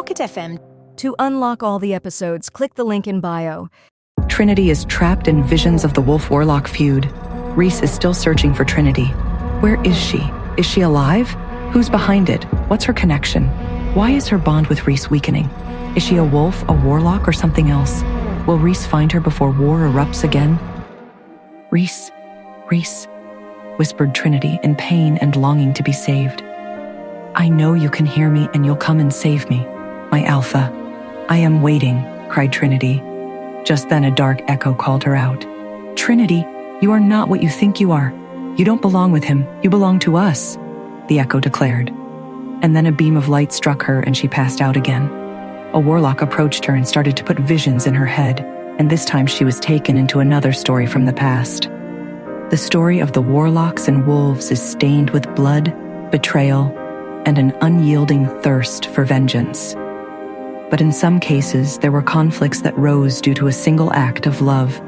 Pocket FM. To unlock all the episodes, click the link in bio. Trinity is trapped in visions of the Wolf-Warlock feud. Reese is still searching for Trinity. Where is she? Is she alive? Who's behind it? What's her connection? Why is her bond with Reese weakening? Is she a wolf, a warlock, or something else? Will Reese find her before war erupts again? Reese, whispered Trinity in pain and longing to be saved. I know you can hear me and you'll come and save me, my Alpha. I am waiting, cried Trinity. Just then a dark echo called her out. Trinity, you are not what you think you are. You don't belong with him, you belong to us, the echo declared. And then a beam of light struck her and she passed out again. A warlock approached her and started to put visions in her head, and this time she was taken into another story from the past. The story of the warlocks and wolves is stained with blood, betrayal, and an unyielding thirst for vengeance. But in some cases, there were conflicts that rose due to a single act of love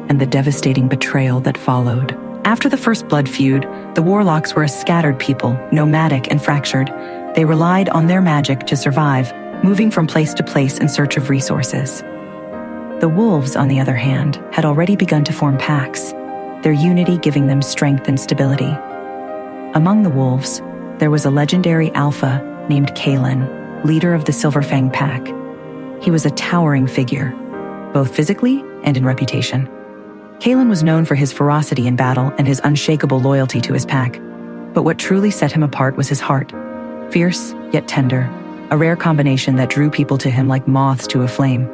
and the devastating betrayal that followed. After the first blood feud, the warlocks were a scattered people, nomadic and fractured. They relied on their magic to survive, moving from place to place in search of resources. The wolves, on the other hand, had already begun to form packs, their unity giving them strength and stability. Among the wolves, there was a legendary alpha named Kalen, leader of the Silverfang pack. He was a towering figure, both physically and in reputation. Kalen was known for his ferocity in battle and his unshakable loyalty to his pack. But what truly set him apart was his heart, fierce yet tender, a rare combination that drew people to him like moths to a flame.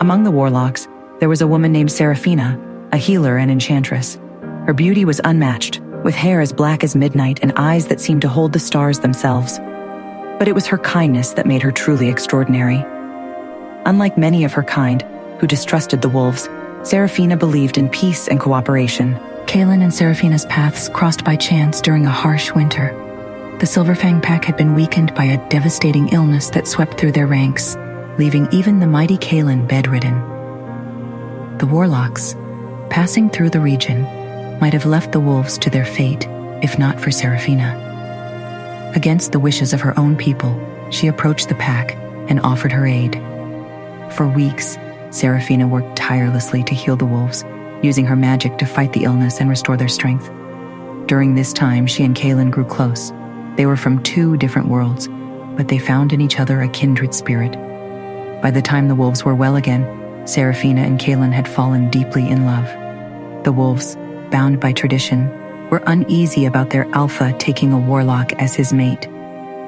Among the warlocks, there was a woman named Seraphina, a healer and enchantress. Her beauty was unmatched, with hair as black as midnight and eyes that seemed to hold the stars themselves. But it was her kindness that made her truly extraordinary. Unlike many of her kind, who distrusted the wolves, Seraphina believed in peace and cooperation. Kalen and Seraphina's paths crossed by chance during a harsh winter. The Silverfang pack had been weakened by a devastating illness that swept through their ranks, leaving even the mighty Kalen bedridden. The warlocks, passing through the region, might have left the wolves to their fate, if not for Seraphina. Against the wishes of her own people, she approached the pack and offered her aid. For weeks, Seraphina worked tirelessly to heal the wolves, using her magic to fight the illness and restore their strength. During this time, she and Kalen grew close. They were from two different worlds, but they found in each other a kindred spirit. By the time the wolves were well again, Seraphina and Kalen had fallen deeply in love. The wolves, bound by tradition, were uneasy about their alpha taking a warlock as his mate.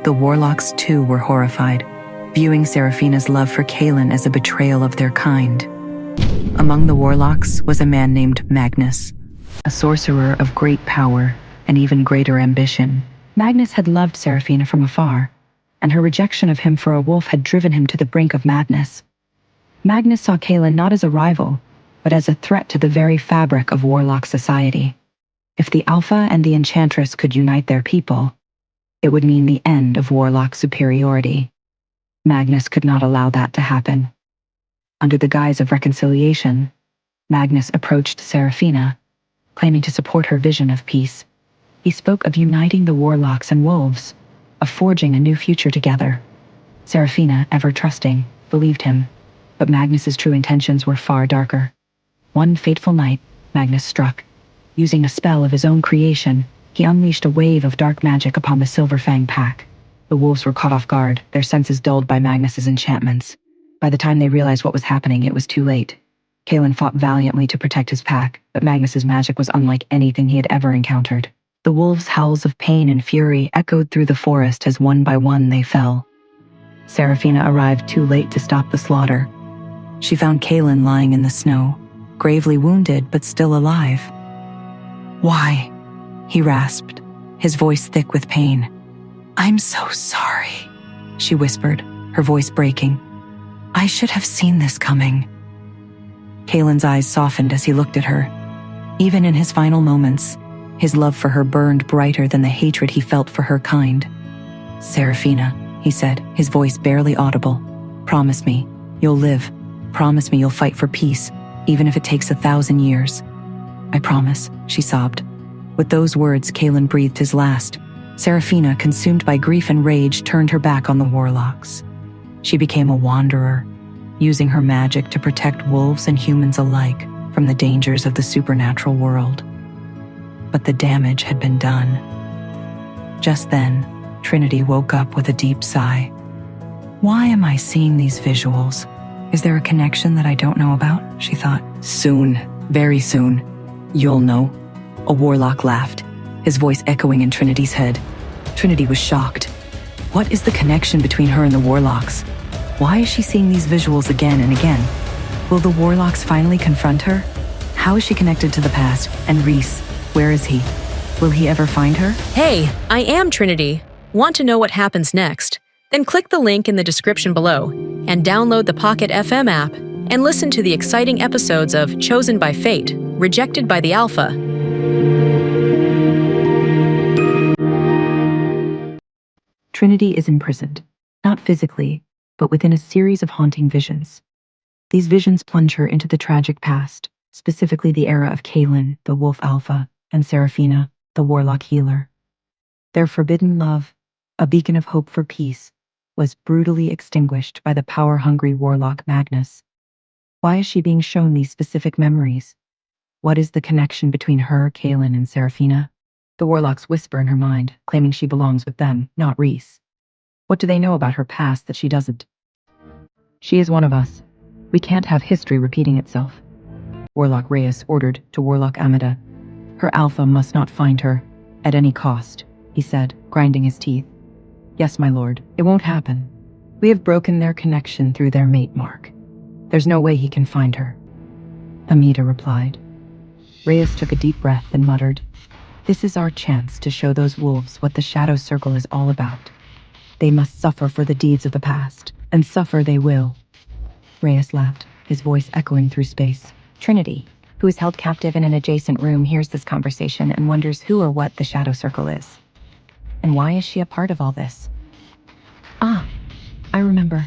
The warlocks too were horrified, viewing Seraphina's love for Kalen as a betrayal of their kind. Among the warlocks was a man named Magnus, a sorcerer of great power and even greater ambition. Magnus had loved Seraphina from afar, and her rejection of him for a wolf had driven him to the brink of madness. Magnus saw Kalen not as a rival, but as a threat to the very fabric of warlock society. If the Alpha and the Enchantress could unite their people, it would mean the end of warlock superiority. Magnus could not allow that to happen. Under the guise of reconciliation, Magnus approached Seraphina, claiming to support her vision of peace. He spoke of uniting the warlocks and wolves, of forging a new future together. Seraphina, ever trusting, believed him, but Magnus's true intentions were far darker. One fateful night, Magnus struck. Using a spell of his own creation, he unleashed a wave of dark magic upon the Silverfang pack. The wolves were caught off guard, their senses dulled by Magnus's enchantments. By the time they realized what was happening, it was too late. Kalen fought valiantly to protect his pack, but Magnus's magic was unlike anything he had ever encountered. The wolves' howls of pain and fury echoed through the forest as one by one they fell. Seraphina arrived too late to stop the slaughter. She found Kalen lying in the snow, gravely wounded but still alive. "Why?" he rasped, his voice thick with pain. "I'm so sorry," she whispered, her voice breaking. "I should have seen this coming." Kalen's eyes softened as he looked at her. Even in his final moments, his love for her burned brighter than the hatred he felt for her kind. "Seraphina," he said, his voice barely audible, "promise me you'll live. Promise me you'll fight for peace, even if it takes 1,000 years." "I promise," she sobbed. With those words, Kalen breathed his last. Seraphina, consumed by grief and rage, turned her back on the warlocks. She became a wanderer, using her magic to protect wolves and humans alike from the dangers of the supernatural world. But the damage had been done. Just then, Trinity woke up with a deep sigh. Why am I seeing these visuals? Is there a connection that I don't know about? She thought. Soon, very soon, you'll know. A warlock laughed, his voice echoing in Trinity's head. Trinity was shocked. What is the connection between her and the warlocks? Why is she seeing these visuals again and again? Will the warlocks finally confront her? How is she connected to the past? And Reese, where is he? Will he ever find her? Hey, I am Trinity. Want to know what happens next? Then click the link in the description below and download the Pocket FM app and listen to the exciting episodes of Chosen by Fate, Rejected by the Alpha. Trinity is imprisoned, not physically, but within a series of haunting visions. These visions plunge her into the tragic past, specifically the era of Kaelin, the Wolf Alpha, and Seraphina, the Warlock Healer. Their forbidden love, a beacon of hope for peace, was brutally extinguished by the power-hungry Warlock Magnus. Why is she being shown these specific memories? What is the connection between her, Kaelin, and Seraphina? The Warlocks whisper in her mind, claiming she belongs with them, not Reese. What do they know about her past that she doesn't? She is one of us. We can't have history repeating itself. Warlock Reyes ordered to Warlock Amida. Her alpha must not find her, at any cost, he said, grinding his teeth. Yes, my lord, it won't happen. We have broken their connection through their mate mark. There's no way he can find her. Amida replied. Reyes took a deep breath and muttered, This is our chance to show those wolves what the Shadow Circle is all about. They must suffer for the deeds of the past, and suffer they will. Reyes laughed, his voice echoing through space. Trinity, who is held captive in an adjacent room, hears this conversation and wonders who or what the Shadow Circle is. And why is she a part of all this? Ah, I remember.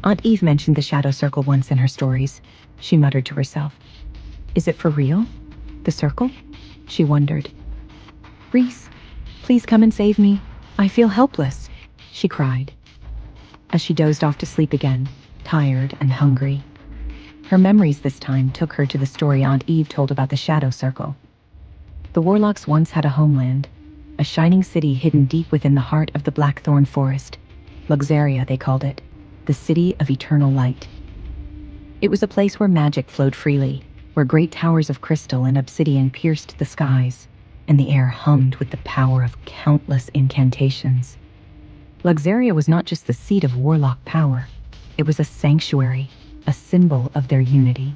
Aunt Eve mentioned the Shadow Circle once in her stories, she muttered to herself. Is it for real? The circle? She wondered. Reese, please come and save me. I feel helpless, she cried, as she dozed off to sleep again, tired and hungry. Her memories this time took her to the story Aunt Eve told about the Shadow Circle. The Warlocks once had a homeland, a shining city hidden deep within the heart of the Blackthorn Forest. Luxaria, they called it, the City of Eternal Light. It was a place where magic flowed freely, where great towers of crystal and obsidian pierced the skies, and the air hummed with the power of countless incantations. Luxaria was not just the seat of warlock power. It was a sanctuary, a symbol of their unity.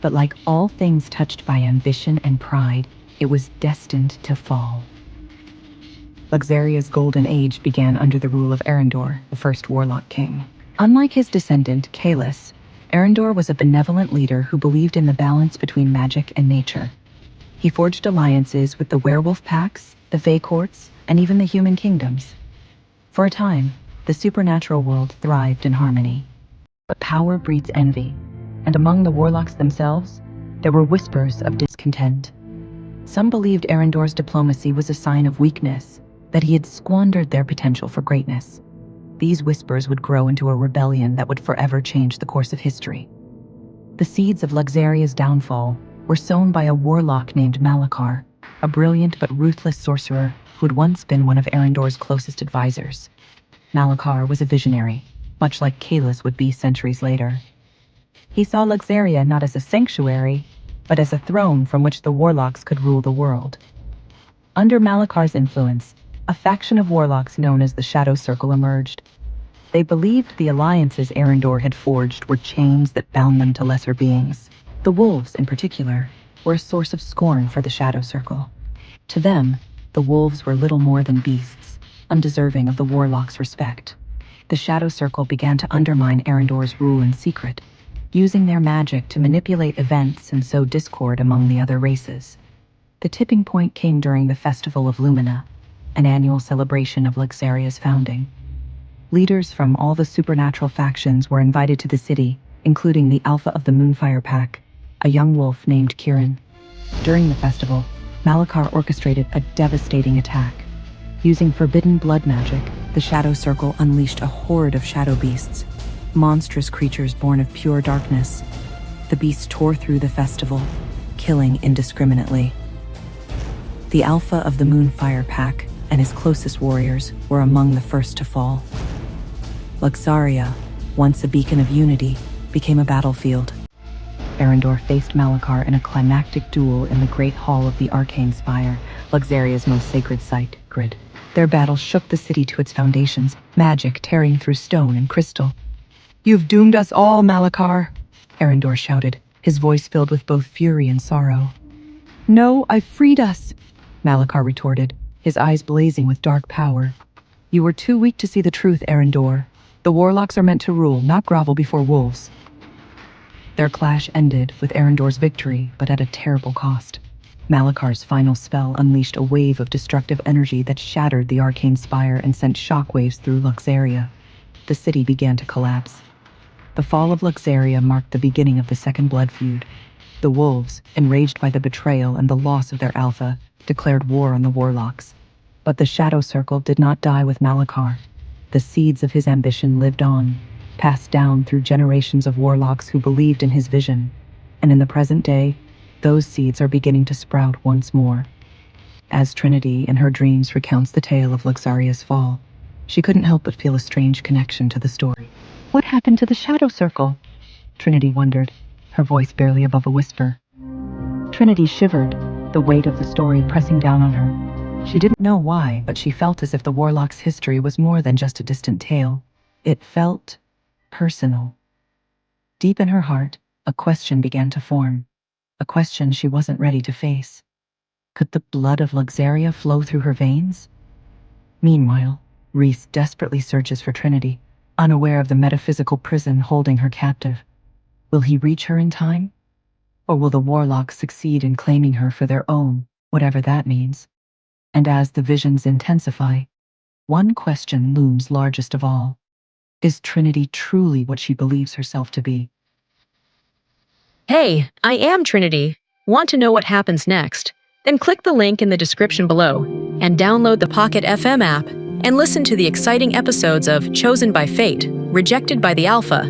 But like all things touched by ambition and pride, it was destined to fall. Luxaria's golden age began under the rule of Arendor, the first warlock king. Unlike his descendant, Kaelus, Arendor was a benevolent leader who believed in the balance between magic and nature. He forged alliances with the werewolf packs, the Fae courts, and even the human kingdoms. For a time, the supernatural world thrived in harmony. But power breeds envy, and among the warlocks themselves, there were whispers of discontent. Some believed Arendor's diplomacy was a sign of weakness, that he had squandered their potential for greatness. These whispers would grow into a rebellion that would forever change the course of history. The seeds of Luxaria's downfall were sown by a warlock named Malachar, a brilliant but ruthless sorcerer who had once been one of Arendor's closest advisors. Malachar was a visionary, much like Kaelus would be centuries later. He saw Luxaria not as a sanctuary, but as a throne from which the warlocks could rule the world. Under Malachar's influence, a faction of warlocks known as the Shadow Circle emerged. They believed the alliances Arendor had forged were chains that bound them to lesser beings. The wolves, in particular, were a source of scorn for the Shadow Circle. To them, the wolves were little more than beasts, undeserving of the warlocks' respect. The Shadow Circle began to undermine Arendor's rule in secret, using their magic to manipulate events and sow discord among the other races. The tipping point came during the Festival of Lumina, an annual celebration of Luxaria's founding. Leaders from all the supernatural factions were invited to the city, including the Alpha of the Moonfire Pack, a young wolf named Kirin. During the festival, Malachar orchestrated a devastating attack. Using forbidden blood magic, the Shadow Circle unleashed a horde of shadow beasts, monstrous creatures born of pure darkness. The beasts tore through the festival, killing indiscriminately. The Alpha of the Moonfire Pack and his closest warriors were among the first to fall. Luxaria, once a beacon of unity, became a battlefield. Arendor faced Malachar in a climactic duel in the Great Hall of the Arcane Spire, Luxaria's most sacred site, Grid. Their battle shook the city to its foundations, magic tearing through stone and crystal. "You've doomed us all, Malachar," Arendor shouted, his voice filled with both fury and sorrow. "No, I freed us," Malachar retorted, his eyes blazing with dark power. "You were too weak to see the truth, Arendor. The warlocks are meant to rule, not grovel before wolves." Their clash ended with Arendor's victory, but at a terrible cost. Malachar's final spell unleashed a wave of destructive energy that shattered the arcane spire and sent shockwaves through Luxaria. The city began to collapse. The fall of Luxaria marked the beginning of the Second Blood feud. The wolves, enraged by the betrayal and the loss of their alpha, declared war on the warlocks. But the Shadow Circle did not die with Malachar. The seeds of his ambition lived on, passed down through generations of warlocks who believed in his vision. And in the present day, those seeds are beginning to sprout once more. As Trinity in her dreams recounts the tale of Luxaria's fall, she couldn't help but feel a strange connection to the story. "What happened to the Shadow Circle?" Trinity wondered, her voice barely above a whisper. Trinity shivered, the weight of the story pressing down on her. She didn't know why, but she felt as if the warlock's history was more than just a distant tale. It felt personal. Deep in her heart, a question began to form. A question she wasn't ready to face. Could the blood of Luxaria flow through her veins? Meanwhile, Rhys desperately searches for Trinity, unaware of the metaphysical prison holding her captive. Will he reach her in time? Or will the warlocks succeed in claiming her for their own, whatever that means? And as the visions intensify, one question looms largest of all. Is Trinity truly what she believes herself to be? Hey, I am Trinity. Want to know what happens next? Then click the link in the description below and download the Pocket FM app and listen to the exciting episodes of Chosen by Fate, Rejected by the Alpha,